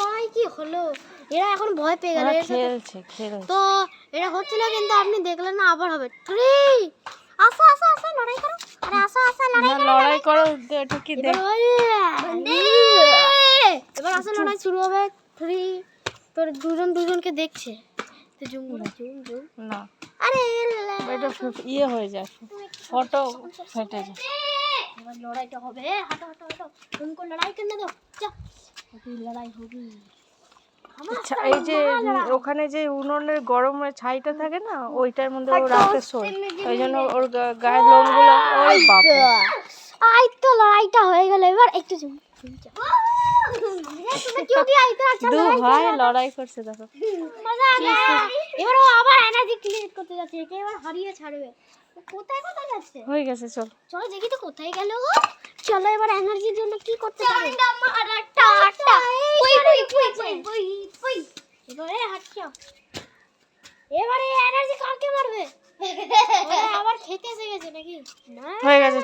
লড়াই কি হলো? এরা এখন ভয় পেয়ে গেল। খেলছে তো এটা হচ্ছিল কিন্তু আপনি দেখলেন না, আবার হবে। 3 আসো লড়াই করো। আরে আসো লড়াই করো। এটা কি দেখ এবার আসো লড়াই শুরু হবে। 3 তোর দুজনকে দেখছে। তো জুম না, আরে এটা ইয়ে হয়ে যায়, ফটো ফেটে যায়। এবার লড়াইটা হবে। হাঁটো तुमको লড়াই করতে দাও। চল লড়াই হবে। আচ্ছা, এই যে ওখানে যে উনুনের গরমের ছাইটা থাকে না, ওইটার মধ্যে ও রাতে শোয়, ওই জন্য ওর গায়ের লোমগুলো, ওই বাপ রে। আই তো লড়াইটা হয়ে গেল। এবার একটু জুম ভাই লড়াই করছে, দেখো মজা आ गया। এবার ও আবার এনার্জি ক্রিয়েট করতে যাচ্ছে, একে এবার হারিয়ে ছাড়বে। কোথায় যাচ্ছে? হয়ে গেছে, চলো দেখি তো কোথায় গেল ও। চলো এবার এনার্জির জন্য কি করতে পারে। এবারে হাঁটছো। এবারে এনার্জি কাকে মারবে? আবার খেতে এসে গেছে নাকি? হয়ে গেছে।